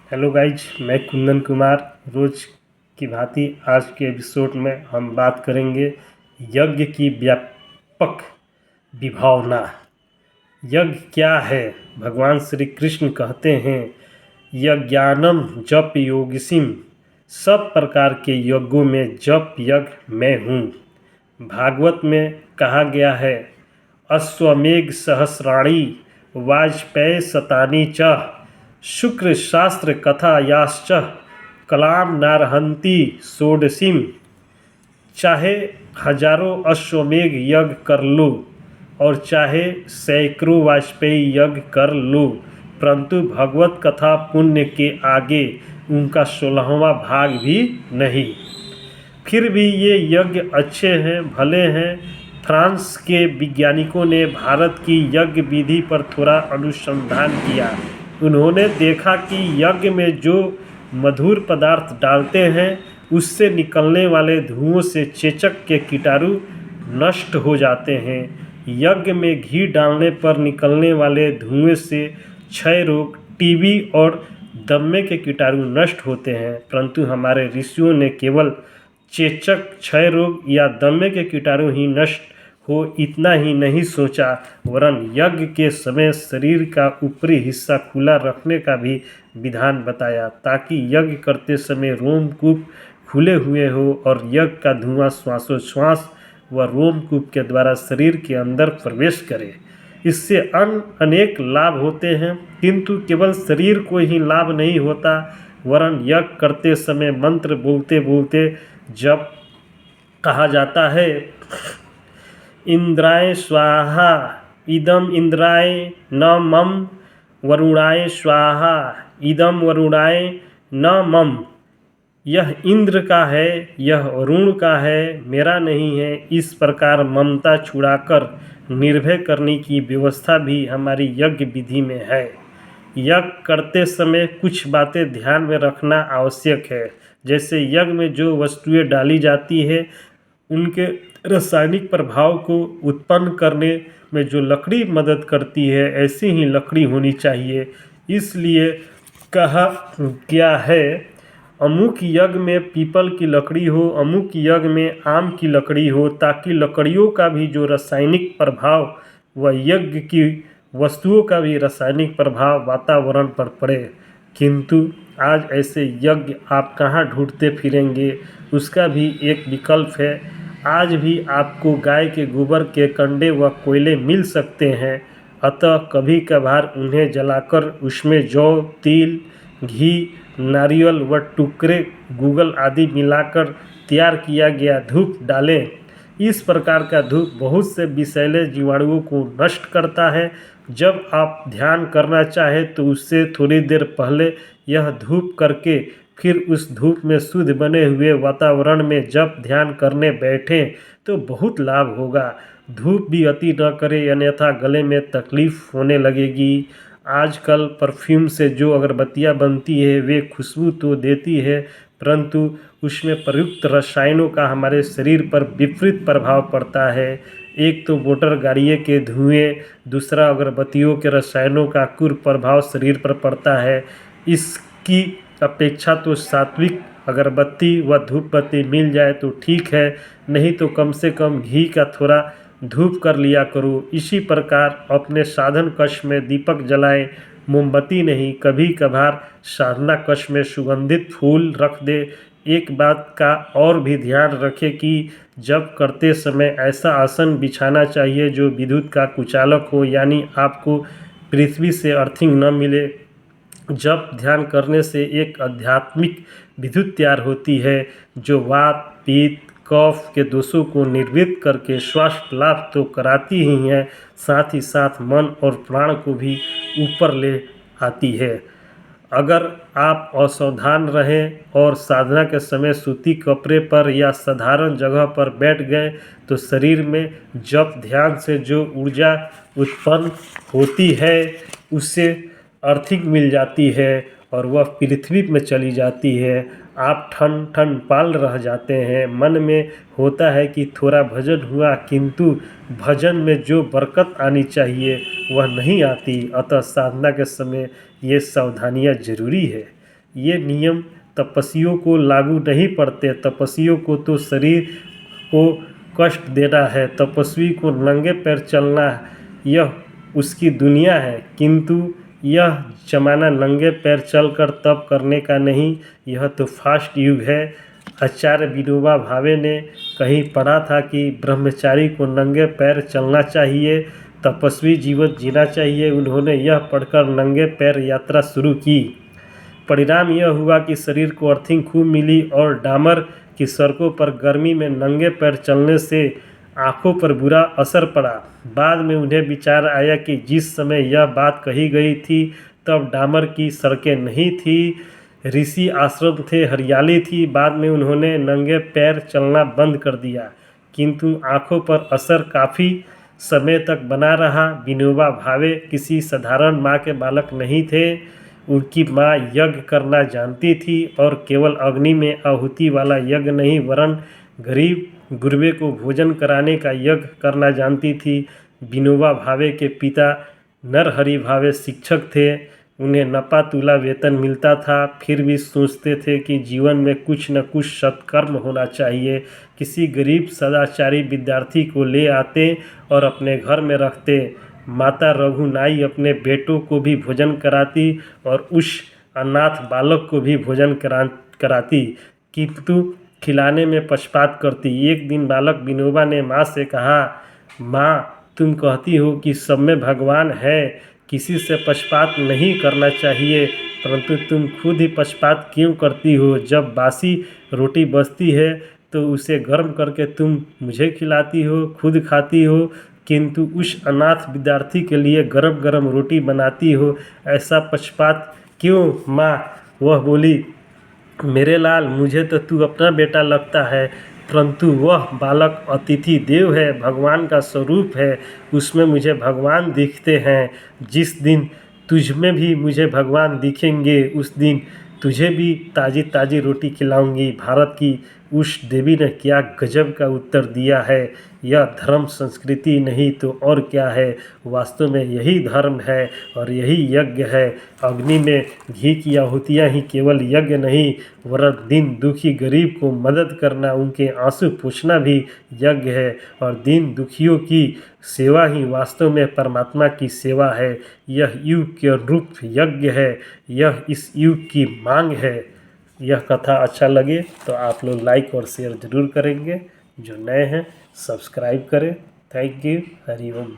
Hello guys, मैं कुंदन कुमार। रोज़ की भांति आज के एपिसोड में हम बात करेंगे यज्ञ की व्यापक विभावना। यज्ञ क्या है? भगवान श्री कृष्ण कहते हैं, यज्ञानम जप योगिसिम, सब प्रकार के यज्ञों में जप यज्ञ मैं हूँ। भागवत में कहा गया है, अश्वमेघ सहस्राणी वाजपेय शतानि च शुक्र शास्त्र कथा याश्च कलाम नारहंती षोडशीम। चाहे हजारों अश्वमेघ यज्ञ कर लो और चाहे सैकड़ों वाजपेयी यज्ञ कर लो, परंतु भगवत कथा पुण्य के आगे उनका 16वां भाग भी नहीं। फिर भी ये यज्ञ अच्छे हैं, भले हैं। फ्रांस के वैज्ञानिकों ने भारत की यज्ञ विधि पर थोड़ा अनुसंधान किया। उन्होंने देखा कि यज्ञ में जो मधुर पदार्थ डालते हैं उससे निकलने वाले धुओं से चेचक के कीटाणु नष्ट हो जाते हैं। यज्ञ में घी डालने पर निकलने वाले धुएं से क्षय रोग, टीबी और दम्मे के कीटाणु नष्ट होते हैं, परंतु हमारे ऋषियों ने केवल चेचक, क्षय रोग या दम्मे के कीटाणु ही नष्ट हो इतना ही नहीं सोचा, वरन यज्ञ के समय शरीर का ऊपरी हिस्सा खुला रखने का भी विधान बताया, ताकि यज्ञ करते समय रोमकूप खुले हुए हो और यज्ञ का धुआं श्वासोच्छ्वास व रोमकूप के द्वारा शरीर के अंदर प्रवेश करे। इससे अनेक लाभ होते हैं, किंतु केवल शरीर को ही लाभ नहीं होता, वरन यज्ञ करते समय मंत्र बोलते बोलते जब कहा जाता है, इंद्राय स्वाहा इदम इंद्राय न मम, वरुणाय स्वाहा इदम वरुणाय न मम। यह इंद्र का है, यह वरुण का है, मेरा नहीं है। इस प्रकार ममता छुड़ाकर निर्भय करने की व्यवस्था भी हमारी यज्ञ विधि में है। यज्ञ करते समय कुछ बातें ध्यान में रखना आवश्यक है। जैसे यज्ञ में जो वस्तुएं डाली जाती है उनके रासायनिक प्रभाव को उत्पन्न करने में जो लकड़ी मदद करती है, ऐसी ही लकड़ी होनी चाहिए। इसलिए कहा गया है, अमुक यज्ञ में पीपल की लकड़ी हो, अमुक यज्ञ में आम की लकड़ी हो, ताकि लकड़ियों का भी जो रासायनिक प्रभाव व यज्ञ की वस्तुओं का भी रासायनिक प्रभाव वातावरण पर पड़े। किंतु आज ऐसे यज्ञ आप कहाँ ढूंढते फिरेंगे? उसका भी एक विकल्प है। आज भी आपको गाय के गोबर के कंडे व कोयले मिल सकते हैं, अतः कभी कभार उन्हें जलाकर उसमें जौ, तिल, घी, नारियल व टुकड़े गूगल आदि मिलाकर तैयार किया गया धूप डालें। इस प्रकार का धूप बहुत से विषैले जीवाणुओं को नष्ट करता है। जब आप ध्यान करना चाहें तो उससे थोड़ी देर पहले यह धूप करके फिर उस धूप में शुद्ध बने हुए वातावरण में जब ध्यान करने बैठें तो बहुत लाभ होगा। धूप भी अति न करें, अन्यथा गले में तकलीफ होने लगेगी। आजकल परफ्यूम से जो अगरबत्तियाँ बनती है वे खुशबू तो देती है, परंतु उसमें प्रयुक्त रसायनों का हमारे शरीर पर विपरीत प्रभाव पड़ता है। एक तो मोटर गाड़ियों के धुएं, दूसरा अगरबत्तियों के रसायनों का कुप्रभाव शरीर पर पड़ता है। इसकी अपेक्षा तो सात्विक अगरबत्ती व धूप बत्ती मिल जाए तो ठीक है, नहीं तो कम से कम घी का थोड़ा धूप कर लिया करो। इसी प्रकार अपने साधन कक्ष में दीपक जलाएं, मोमबत्ती नहीं। कभी कभार साधना कक्ष में सुगंधित फूल रख दे। एक बात का और भी ध्यान रखें कि जब करते समय ऐसा आसन बिछाना चाहिए जो विद्युत का कुचालक हो, यानी आपको पृथ्वी से अर्थिंग न मिले। जब ध्यान करने से एक आध्यात्मिक विद्युत तैयार होती है जो वात, पित्त, कफ के दोषों को निर्वृत्त करके स्वास्थ्य लाभ तो कराती ही है, साथ ही साथ मन और प्राण को भी ऊपर ले आती है। अगर आप असावधान रहें और साधना के समय सूती कपड़े पर या साधारण जगह पर बैठ गए तो शरीर में जब ध्यान से जो ऊर्जा उत्पन्न होती है उससे अर्थिंग मिल जाती है और वह पृथ्वी में चली जाती है। आप ठन ठन पाल रह जाते हैं। मन में होता है कि थोड़ा भजन हुआ, किंतु भजन में जो बरकत आनी चाहिए वह नहीं आती। अतः साधना के समय ये सावधानियाँ जरूरी है। ये नियम तपस्वियों को लागू नहीं पड़ते। तपस्वियों को तो शरीर को कष्ट देना है। तपस्वी को नंगे पैर चलना यह उसकी दुनिया है, किंतु यह जमाना नंगे पैर चलकर तप करने का नहीं, यह तो फास्ट युग है। आचार्य विनोबा भावे ने कहीं पढ़ा था कि ब्रह्मचारी को नंगे पैर चलना चाहिए, तपस्वी जीवन जीना चाहिए। उन्होंने यह पढ़कर नंगे पैर यात्रा शुरू की। परिणाम यह हुआ कि शरीर को अर्थिंग खूब मिली और डामर की सड़कों पर गर्मी में नंगे पैर चलने से आंखों पर बुरा असर पड़ा। बाद में उन्हें विचार आया कि जिस समय यह बात कही गई थी तब डामर की सड़कें नहीं थी, ऋषि आश्रम थे, हरियाली थी। बाद में उन्होंने नंगे पैर चलना बंद कर दिया, किंतु आंखों पर असर काफ़ी समय तक बना रहा। विनोबा भावे किसी साधारण माँ के बालक नहीं थे। उनकी माँ यज्ञ करना जानती थी और केवल अग्नि में आहुति वाला यज्ञ नहीं, वरन गरीब गुरबे को भोजन कराने का यज्ञ करना जानती थी। विनोबा भावे के पिता नरहरि भावे शिक्षक थे। उन्हें नपा तुला वेतन मिलता था, फिर भी सोचते थे कि जीवन में कुछ न कुछ सत्कर्म होना चाहिए। किसी गरीब सदाचारी विद्यार्थी को ले आते और अपने घर में रखते। माता रघुनाई अपने बेटों को भी भोजन कराती और उस अनाथ बालक को भी भोजन कराती, किंतु खिलाने में पक्षपात करती। एक दिन बालक विनोबा ने माँ से कहा, माँ, तुम कहती हो कि सब में भगवान है, किसी से पक्षपात नहीं करना चाहिए, परंतु तुम खुद ही पक्षपात क्यों करती हो? जब बासी रोटी बचती है तो उसे गर्म करके तुम मुझे खिलाती हो, खुद खाती हो, किंतु उस अनाथ विद्यार्थी के लिए गरम गरम रोटी बनाती हो। ऐसा पक्षपात क्यों माँ? वह बोली, मेरे लाल, मुझे तो तू अपना बेटा लगता है, परंतु वह बालक अतिथि देव है, भगवान का स्वरूप है, उसमें मुझे भगवान दिखते हैं। जिस दिन तुझ में भी मुझे भगवान दिखेंगे उस दिन तुझे भी ताज़ी ताज़ी रोटी खिलाऊंगी। भारत की उस देवी ने क्या गजब का उत्तर दिया है। यह धर्म संस्कृति नहीं तो और क्या है, वास्तव में यही धर्म है और यही यज्ञ है। अग्नि में घी की आहुतियाँ ही केवल यज्ञ नहीं, वरन दीन दुखी गरीब को मदद करना, उनके आंसू पोंछना भी यज्ञ है। और दीन दुखियों की सेवा ही वास्तव में परमात्मा की सेवा है। यह युग के अनुरूप यज्ञ है, यह इस युग की मांग है। यह कथा अच्छा लगे तो आप लोग लाइक और शेयर ज़रूर करेंगे। जो नए हैं सब्सक्राइब करें। Thank you. हरि ओम।